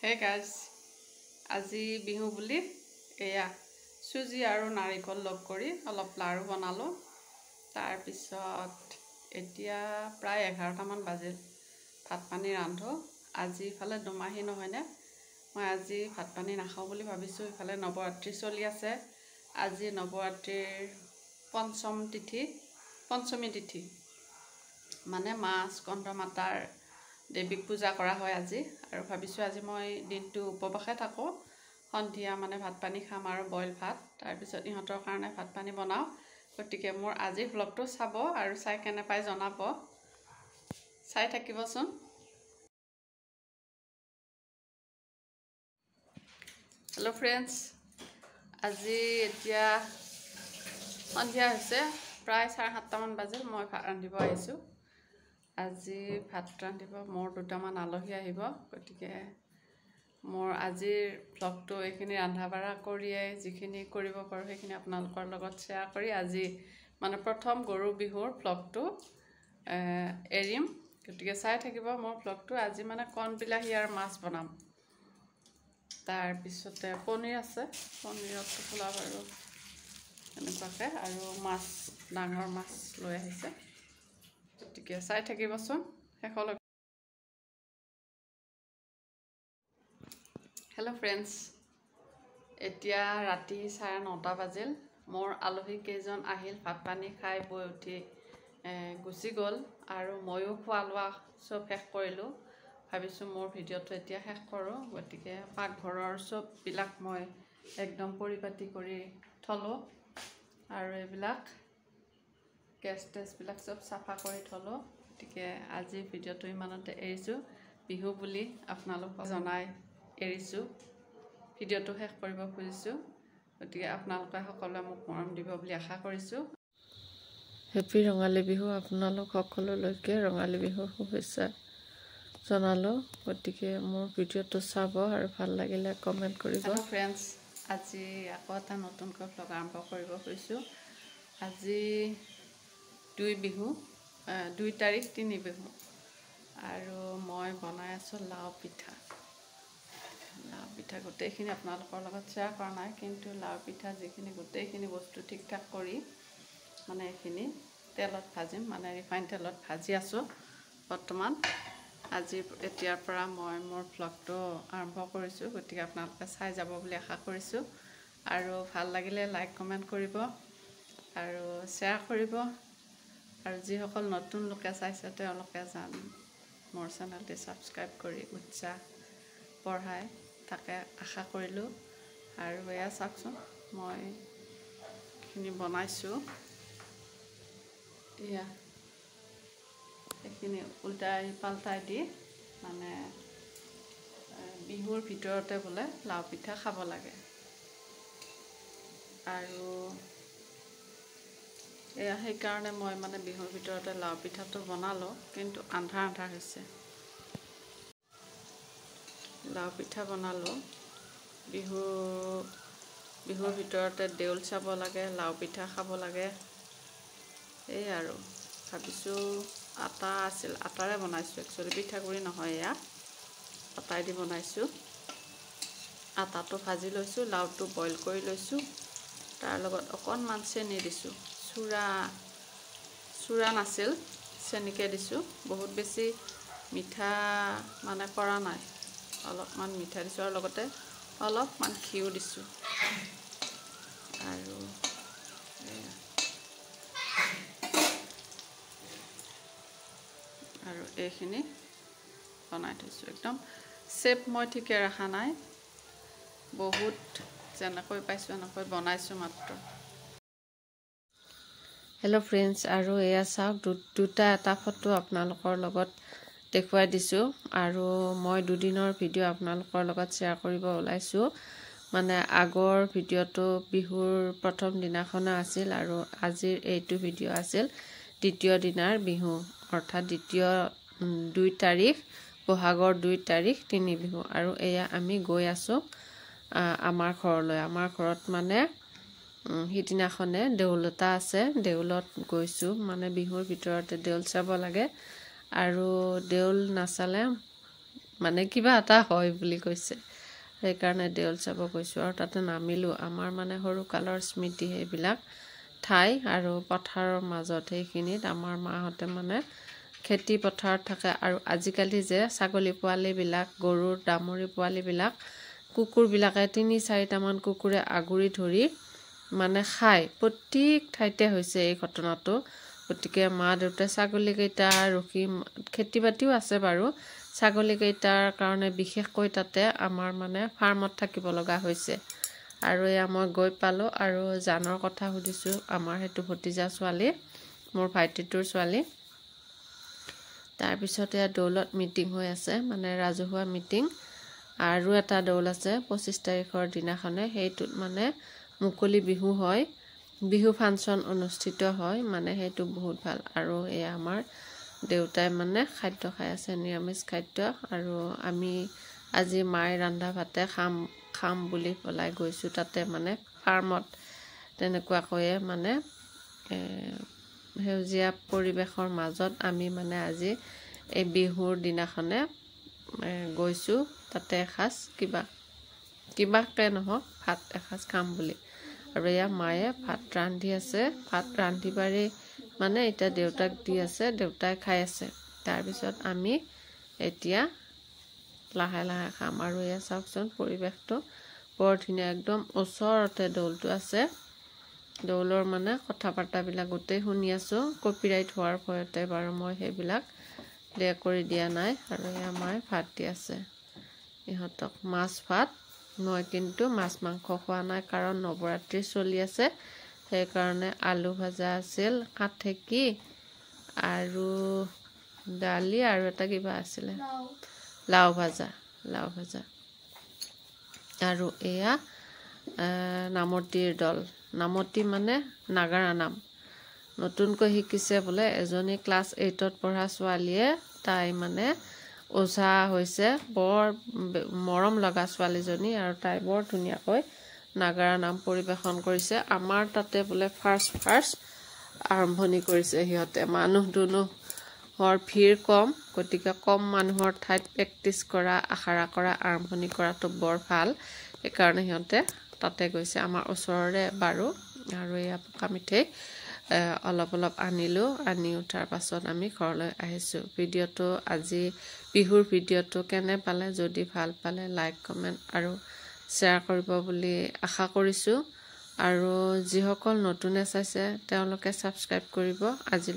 Hey guys, আজি বিহু বুলি এয়া সুজি আৰু নাৰিকল লগ কৰি অলপ লাৰু বনালো। তাৰ পিছত এতিয়া প্ৰায় 11টা মান বাজিল। ভাত পানী ৰান্ধো। আজি ইফালে দুমাহী নহয়নে? মই আজি ভাত পানী নাখাওঁ বুলি ভাবিছোঁ। ইফালে নৱৰাত্ৰি চলি আছে। আজি নৱৰাত্ৰিৰ পঞ্চমী তিথি মানে মা স্কন্দ মাতাৰ দেৱীক পূজা কৰা হয় আজি। আৰু ভাবিছোঁ আজি মই দিনটো উপবাসে থাকোঁ। সন্ধিয়া মানে ভাত পানী খাম আৰু বইল ভাত। তাৰপিছত ইহঁতৰ কাৰণে ভাত পানী বনাওঁ। গতিকে মোৰ আজিৰ ব্লগটো চাব আৰু চাই কেনে পাই জনাব। চাই থাকিবচোন। হেল্ল' ফ্ৰেণ্ডছ, আজি এতিয়া সন্ধিয়া হৈছে, প্ৰায় 7:30 মান বাজিল। মই ভাত ৰান্ধিব আহিছোঁ। আজি ভাত ৰান্ধিব মোৰ 2টামান আলহী আহিব। গতিকে মোৰ আজিৰ ব্লগটো এইখিনি ৰন্ধা বঢ়া কৰিয়ে যিখিনি কৰিব পাৰোঁ সেইখিনি আপোনালোকৰ লগত শ্বেয়াৰ কৰি আজি মানে প্ৰথম গৰু বিহুৰ ব্লগটো এৰিম। গতিকে চাই থাকিব মোৰ ব্লগটো। আজি মানে কণ বিলাহী আৰু মাছ বনাম। তাৰপিছতে পনীৰ আছে, পনীৰতো পোলাও আৰু এনেকুৱাকৈ, আৰু মাছ, ডাঙৰ মাছ লৈ আহিছে। গতিকে চাই থাকিবচোন শেষলৈ। হেল্ল' ফ্ৰেণ্ডছ, এতিয়া ৰাতি 9:30 বাজিল। মোৰ আলহী কেইজন আহিল, ভাত পানী খাই বৈ উঠি গুচি গ'ল আৰু ময়ো খোৱা লোৱা চব শেষ কৰিলোঁ। ভাবিছোঁ মোৰ ভিডিঅ'টো এতিয়া শেষ কৰোঁ। গতিকে পাকঘৰৰ চববিলাক মই একদম পৰিপাটি কৰি থলোঁ আৰু এইবিলাক গেছবিলাক চব চাফা কৰি থলোঁ। গতিকে আজি ভিডিঅ'টো ইমানতে এৰিছোঁ। বিহু বুলি আপোনালোকক জনাই এৰিছোঁ। ভিডিঅ'টো শেষ কৰিব খুজিছোঁ। গতিকে আপোনালোকে সকলোৱে মোক মৰম দিব বুলি আশা কৰিছোঁ। হেপী ৰঙালী বিহু। আপোনালোক সকলোলৈকে ৰঙালী বিহুৰ শুভেচ্ছা জনালোঁ। গতিকে মোৰ ভিডিঅ'টো চাব আৰু ভাল লাগিলে কমেণ্ট কৰিব। হেল্ল' ফ্ৰেণ্ডছ, আজি আকৌ এটা নতুনকৈ ব্লগ আৰম্ভ কৰিব খুজিছোঁ। আজি 2 তাৰিখ 3 বিহু আৰু মই বনাই আছোঁ লাও পিঠা। গোটেইখিনি আপোনালোকৰ লগত শ্বেয়াৰ কৰা নাই, কিন্তু লাও পিঠা যিখিনি গোটেইখিনি বস্তু ঠিক ঠাক কৰি মানে এইখিনি তেলত ভাজিম, মানে ৰিফাইন তেলত ভাজি আছোঁ বৰ্তমান। এতিয়াৰ পৰা মই মোৰ ব্লগটো আৰম্ভ কৰিছোঁ। গতিকে আপোনালোকে চাই যাব বুলি আশা কৰিছোঁ। আৰু ভাল লাগিলে লাইক কমেণ্ট কৰিব আৰু শ্বেয়াৰ কৰিব। আৰু যিসকল নতুন লোকে চাইছে তেওঁলোকে মোৰ চেনেলটি ছাবস্ক্ৰাইব কৰি উৎসাহ বঢ়াই থাকে আশা কৰিলোঁ। আৰু এয়া চাওকচোন, মই এইখিনি বনাইছোঁ। এয়া এইখিনি উল্টাই পাল্টাই দি মানে বিহুৰ ভিতৰতে বোলে লাও পিঠা খাব লাগে। আৰু এয়া সেইকাৰণে মই মানে বিহুৰ ভিতৰতে লাও পিঠাটো বনালোঁ, কিন্তু আন্ধাৰ হৈছে। লাও পিঠা বনালোঁ। বিহুৰ ভিতৰতে দেউল চাব লাগে, লাও পিঠা খাব লাগে। এই আৰু ভাবিছোঁ, আটা আছিল, আটাৰে বনাইছোঁ। একচুৱেলি পিঠাগুড়ি নহয়, এয়া আটাই দি বনাইছোঁ। আটাটো ভাজি লৈছোঁ, লাওটো বইল কৰি লৈছোঁ। তাৰ লগত অকণমান চেনি দিছোঁ। চূড়া নাছিল, চেনিকে দিছোঁ। বহুত বেছি মিঠা মানে কৰা নাই, অলপমান মিঠা দিছোঁ আৰু লগতে অলপমান ঘিউ দিছোঁ। আৰু এইখিনি বনাই থৈছোঁ। একদম শ্বেপ মই ঠিকে ৰখা নাই, বহুত যেনেকৈ পাইছোঁ এনেকৈ বনাইছোঁ মাত্ৰ। হেল্ল' ফ্ৰেণ্ডছ, আৰু এয়া চাওক, এটা ফটো আপোনালোকৰ লগত দেখুৱাই দিছোঁ। আৰু মই 2 দিনৰ ভিডিঅ' আপোনালোকৰ লগত শ্বেয়াৰ কৰিব ওলাইছোঁ। মানে আগৰ ভিডিঅ'টো বিহুৰ প্ৰথম দিনাখনে আছিল আৰু আজিৰ এইটো ভিডিঅ' আছিল দ্বিতীয় দিনাৰ বিহু, অৰ্থাৎ 2 তাৰিখ বহাগৰ 2 তাৰিখ 3 বিহু। আৰু এয়া আমি গৈ আছোঁ আমাৰ ঘৰলৈ। আমাৰ ঘৰত মানে সিদিনাখনে দেউলতা আছে, দেউলত গৈছোঁ। মানে বিহুৰ ভিতৰতে দেউল চাব লাগে, আৰু দেউল নাচালে মানে কিবা এটা হয় বুলি কৈছে সেইকাৰণে দেউল চাব গৈছোঁ আৰু তাতে নামিলোঁ আমাৰ মানে সৰুকালৰ স্মৃতি সেইবিলাক ঠাই আৰু পথাৰৰ মাজত সেইখিনিত আমাৰ মাহঁতে মানে খেতি পথাৰত থাকে আৰু আজিকালি যে ছাগলী পোৱালিবিলাক গৰুৰ দামুৰী পোৱালিবিলাক কুকুৰবিলাকে ৩-৪টামান কুকুৰে আগুৰি ধৰি মানে খায় প্ৰত্যেক ঠাইতে হৈছে এই ঘটনাটো গতিকে মা দেউতাই ছাগলীকেইটা ৰখি খেতি বাতিও আছে বাৰু ছাগলীকেইটাৰ কাৰণে বিশেষকৈ তাতে আমাৰ মানে ফাৰ্মত থাকিব লগা হৈছে আৰু এয়া মই গৈ পালোঁ আৰু জানৰ কথা সুধিছোঁ আমাৰ সেইটো ভতিজা ছোৱালী মোৰ ভাইটিটোৰ ছোৱালী তাৰপিছত এয়া দৌলত মিটিং হৈ আছে মানে ৰাজহুৱা মিটিং আৰু এটা দৌল আছে 25 তাৰিখৰ দিনাখনে সেইটোত মানে মুকলি বিহু হয় বিহু ফাংচন অনুষ্ঠিত হয় মানে সেইটো বহুত ভাল আৰু এয়া আমাৰ দেউতাই মানে খাদ্য খাই আছে নিৰামিষ খাদ্য আৰু আমি আজি মায়ে ৰন্ধা ভাতে খাম বুলি পেলাই গৈছোঁ তাতে মানে ফাৰ্মত তেনেকুৱাকৈয়ে মানে সেউজীয়া পৰিৱেশৰ মাজত আমি মানে আজি এই বিহুৰ দিনাখনে গৈছোঁ তাতে এসাঁজ কিবাকে নহওক ভাত এসাঁজ খাম বুলি আৰু এয়া মায়ে ভাত ৰান্ধি আছে ভাত ৰান্ধি বাঢ়ি মানে এতিয়া দেউতাক দি আছে দেউতাই খাই আছে তাৰপিছত আমি এতিয়া লাহে লাহে খাম আৰু এয়া চাওকচোন পৰিৱেশটো বৰ ধুনীয়া একদম ওচৰতে দৌলটো আছে দৌলৰ মানে কথা বাৰ্তাবিলাক গোটেই শুনি আছোঁ কপিৰাইট হোৱাৰ ভয়তে বাৰু মই সেইবিলাক প্লে কৰি দিয়া নাই আৰু এয়া মায়ে ভাত দি আছে ইহঁতক মাছ ভাত মই কিন্তু মাছ মাংস খোৱা নাই কাৰণ নৱৰাত্ৰি চলি আছে সেইকাৰণে আলু ভাজা আছিল কাঠেকি আৰু দালি আৰু এটা কিবা আছিলে লাও ভাজা আৰু এয়া নামতিৰ দল নামতি মানে নাগাৰা নাম নতুনকৈ শিকিছে বোলে এজনী ক্লাছ 8ত পঢ়া ছোৱালীয়ে তাই মানে ওঝা হৈছে বৰ মৰম লগা ছোৱালীজনী আৰু তাই বৰ ধুনীয়াকৈ নাগাৰা নাম পৰিৱেশন কৰিছে আমাৰ তাতে বোলে ফাৰ্ষ্ট আৰম্ভণি কৰিছে সিহঁতে মানুহ দুনুহৰ ভিৰ কম গতিকে কম মানুহৰ ঠাইত প্ৰেক্টিচ কৰা আখৰা কৰা আৰম্ভণি কৰাটো বৰ ভাল সেইকাৰণে সিহঁতে তাতে গৈছে আমাৰ ওচৰৰে বাৰু আৰু এয়া পকা মিঠৈ অলপ আনিলোঁ আনি উঠাৰ পাছত আমি ঘৰলৈ আহিছোঁ ভিডিঅ'টো আজি বিহুৰ ভিডিঅ'টো কেনে পালে যদি ভাল পালে লাইক কমেণ্ট আৰু শ্বেয়াৰ কৰিব বুলি আশা কৰিছোঁ আৰু যিসকল নতুনে চাইছে তেওঁলোকে ছাবস্ক্ৰাইব কৰিব আজি